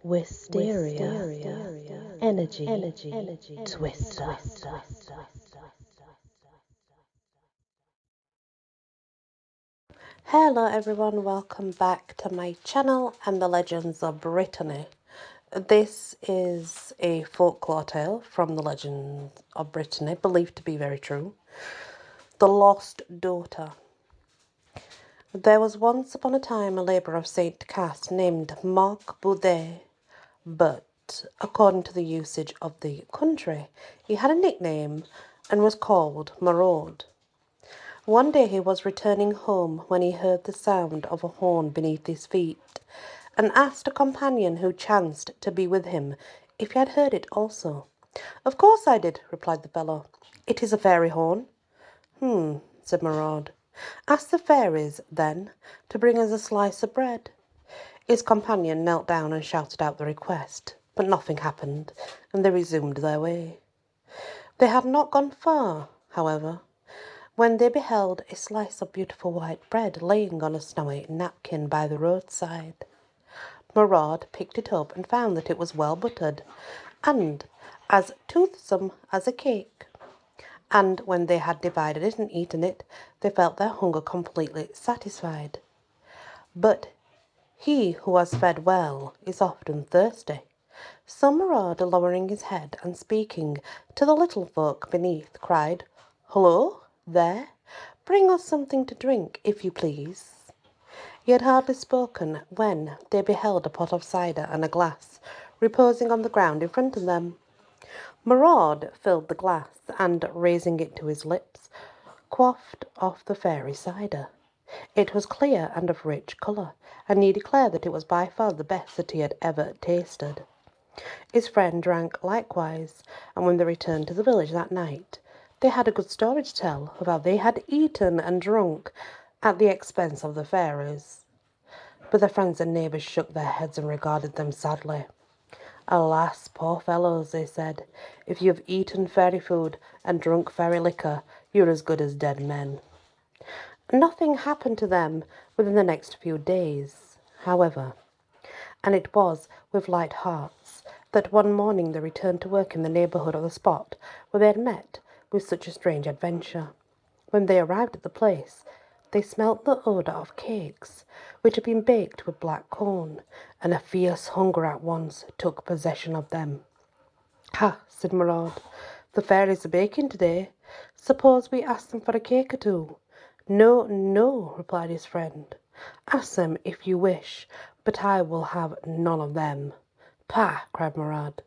Wysteria, energy, twister. Hello everyone, welcome back to my channel and the Legends of Britany. This is a folklore tale from the Legends of Britany, believed to be very true. The Lost Daughter. There was once upon a time a labourer of Saint Cass named Mark Boudet, but according to the usage of the country, he had a nickname and was called Maraud. One day he was returning home when he heard the sound of a horn beneath his feet, and asked a companion who chanced to be with him if he had heard it also. "Of course I did," replied the fellow. "It is a fairy horn." Said Maraud. "Ask the fairies, then, to bring us a slice of bread." His companion knelt down and shouted out the request, but nothing happened, and they resumed their way. They had not gone far, however, when they beheld a slice of beautiful white bread laying on a snowy napkin by the roadside. Maraud picked it up and found that it was well buttered, and as toothsome as a cake. And when they had divided it and eaten it, they felt their hunger completely satisfied. But he who has fed well is often thirsty. So Maraud, lowering his head and speaking to the little folk beneath, cried, "Hullo, there! Bring us something to drink, if you please." He had hardly spoken when they beheld a pot of cider and a glass reposing on the ground in front of them. Maraud filled the glass and, raising it to his lips, quaffed off the fairy cider. It was clear and of rich colour, and he declared that it was by far the best that he had ever tasted. His friend drank likewise, and when they returned to the village that night, they had a good story to tell of how they had eaten and drunk at the expense of the fairies. But their friends and neighbours shook their heads and regarded them sadly. "Alas, poor fellows," they said, "if you have eaten fairy food and drunk fairy liquor, you're as good as dead men." Nothing happened to them within the next few days, however, and it was with light hearts that one morning they returned to work in the neighbourhood of the spot where they had met with such a strange adventure. When they arrived at the place, they smelt the odour of cakes, which had been baked with black corn, and a fierce hunger at once took possession of them. "Ha!" said Maraud, "the fairies are baking today. Suppose we ask them for a cake or two?" "No, no," replied his friend. "Ask them if you wish, but I will have none of them." "Pah!" cried Maraud.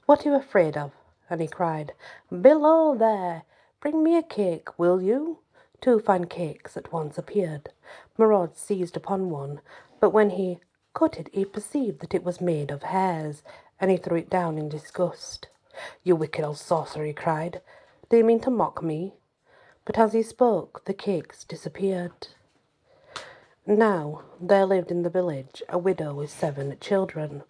"What are you afraid of?" And he cried, "Below there! Bring me a cake, will you?" Two fine cakes at once appeared. Maraud seized upon one, but when he cut it, he perceived that it was made of hairs, and he threw it down in disgust. "You wicked old sorcerer!" he cried. "Do you mean to mock me?" But as he spoke, the cakes disappeared. Now there lived in the village a widow with 7 children,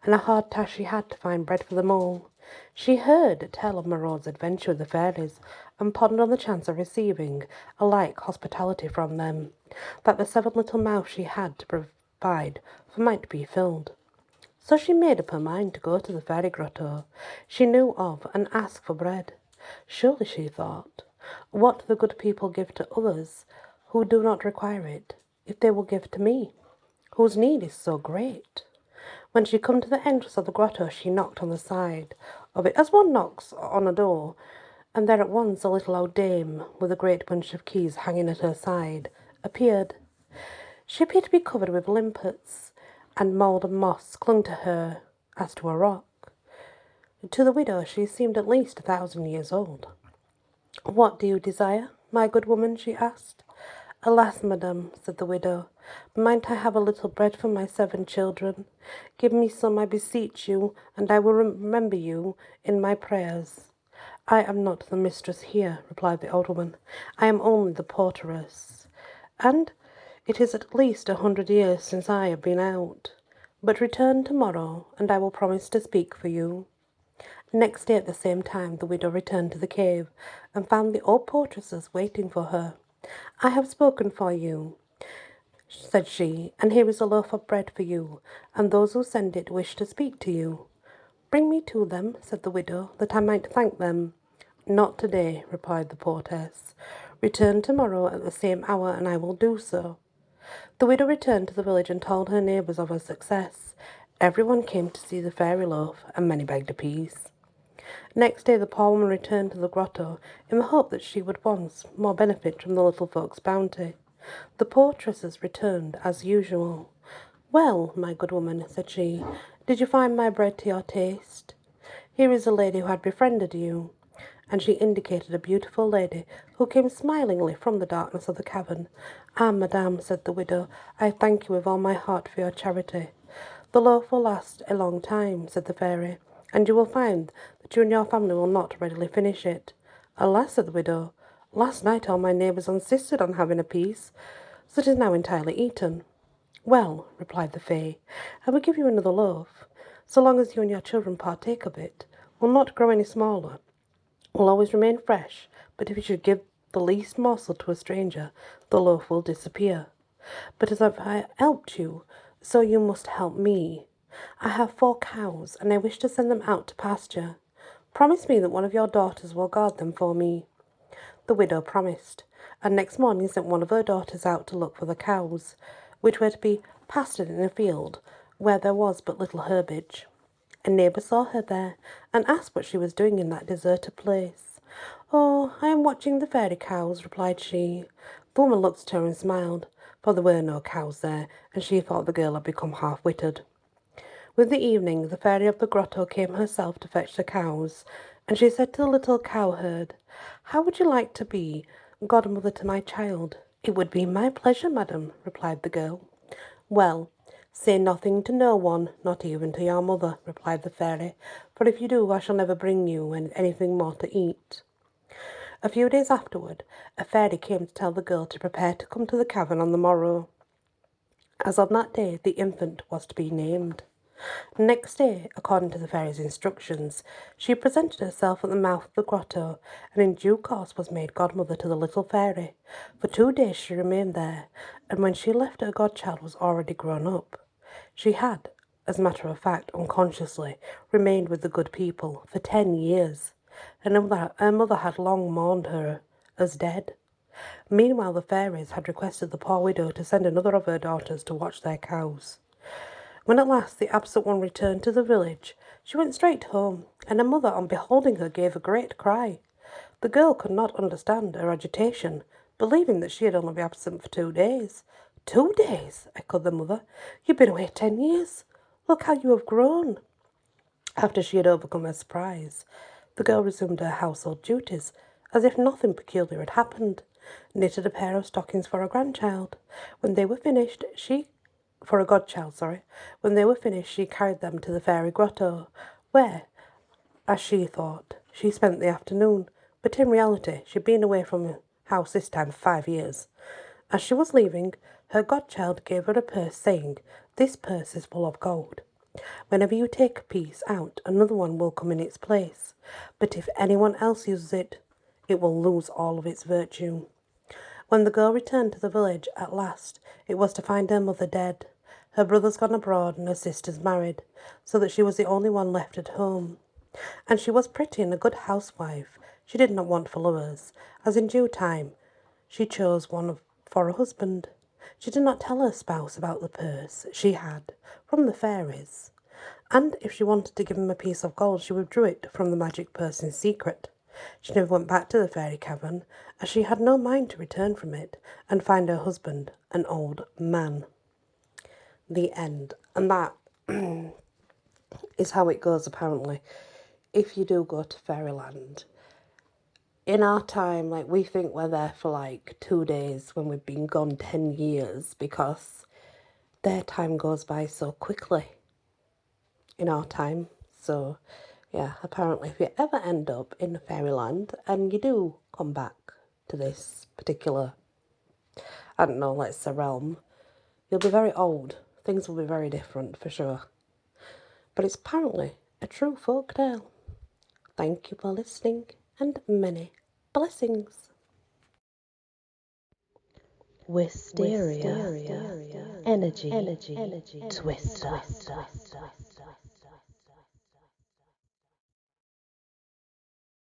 and a hard task she had to find bread for them all. She heard tell of Maraud's adventure with the fairies, and pondered on the chance of receiving a like hospitality from them, that the 7 little mouths she had to provide for might be filled. So she made up her mind to go to the fairy grotto she knew of and ask for bread. Surely, she thought, what do the good people give to others who do not require it, if they will give to me, whose need is so great? When she came to the entrance of the grotto, she knocked on the side of it as one knocks on a door, and there at once a little old dame, with a great bunch of keys hanging at her side, appeared. She appeared to be covered with limpets, and mould and moss clung to her as to a rock. To the widow she seemed at least 1,000 years old. "What do you desire, my good woman?" she asked. "Alas, madam," said the widow, "might I have a little bread for my 7 children? Give me some, I beseech you, and I will remember you in my prayers." "I am not the mistress here," replied the old woman. "I am only the porteress, and it is at least 100 years since I have been out. But return tomorrow, and I will promise to speak for you." Next day at the same time the widow returned to the cave, and found the old portresses waiting for her. "I have spoken for you," said she, and here is a loaf of bread for you, and those who send it wish to speak to you. Bring me to them, said the widow, that I might thank them. Not today, replied the portress. Return tomorrow at the same hour, and I will do so. The widow returned to the village and told her neighbours of her success. Everyone came to see the fairy loaf, and many begged a piece. Next day the poor woman returned to the grotto in the hope that she would once more benefit from the little folks' bounty. The portresses returned as usual. Well, my good woman, said she, did you find my bread to your taste? Here is a lady who had befriended you. And she indicated a beautiful lady who came smilingly from the darkness of the cavern. Ah, madame, said the widow, I thank you with all my heart for your charity. The loaf will last a long time, said the fairy, and you will find that you and your family will not readily finish it. Alas, said the widow, last night all my neighbours insisted on having a piece, so it is now entirely eaten. Well, replied the fay, I will give you another loaf, so long as you and your children partake of it. Will not grow any smaller, will always remain fresh, but if you should give the least morsel to a stranger, the loaf will disappear. But as I helped you, so you must help me. I have 4 cows, and I wish to send them out to pasture. Promise me that one of your daughters will guard them for me. The widow promised, and next morning sent one of her daughters out to look for the cows, which were to be pastured in a field where there was but little herbage. A neighbour saw her there, and asked what she was doing in that deserted place. Oh, I am watching the fairy cows, replied she. The woman looked at her and smiled, for there were no cows there, and she thought the girl had become half-witted. With the evening, the fairy of the grotto came herself to fetch the cows, and she said to the little cowherd, How would you like to be godmother to my child? It would be my pleasure, madam, replied the girl. Well, say nothing to no one, not even to your mother, replied the fairy, for if you do, I shall never bring you anything more to eat. A few days afterward, a fairy came to tell the girl to prepare to come to the cavern on the morrow, as on that day the infant was to be named. Next day, according to the fairy's instructions, she presented herself at the mouth of the grotto, and in due course was made godmother to the little fairy. For 2 days she remained there, and when she left her godchild was already grown up. She had, as a matter of fact, unconsciously, remained with the good people for 10 years, and her mother had long mourned her as dead. Meanwhile, the fairies had requested the poor widow to send another of her daughters to watch their cows. When at last the absent one returned to the village, she went straight home, and her mother, on beholding her, gave a great cry. The girl could not understand her agitation, believing that she had only been absent for 2 days. 2 days, echoed the mother. You've been away 10 years. Look how you have grown. After she had overcome her surprise, the girl resumed her household duties, as if nothing peculiar had happened, knitted a pair of stockings for her grandchild. When they were finished, for a godchild, sorry. When they were finished, she carried them to the fairy grotto, where, as she thought, she spent the afternoon, but in reality she'd been away from the house this time for 5 years. As she was leaving, her godchild gave her a purse, saying, This purse is full of gold. Whenever you take a piece out, another one will come in its place, but if anyone else uses it, it will lose all of its virtue. When the girl returned to the village at last, it was to find her mother dead, her brothers gone abroad, and her sisters married, so that she was the only one left at home. And she was pretty and a good housewife. She did not want for lovers, as in due time she chose one for a husband. She did not tell her spouse about the purse she had from the fairies, and if she wanted to give him a piece of gold, she withdrew it from the magic purse in secret. She never went back to the fairy cavern, as she had no mind to return from it and find her husband an old man. The end. And that is how it goes, apparently, if you do go to fairyland. In our time, like, we think we're there for like 2 days when we've been gone 10 years, because their time goes by so quickly in our time. So yeah, apparently if you ever end up in fairyland and you do come back to this particular, I don't know, let's say realm, you'll be very old. Things will be very different for sure. But it's apparently a true folk tale. Thank you for listening, and many blessings. Wisteria Energy Twister.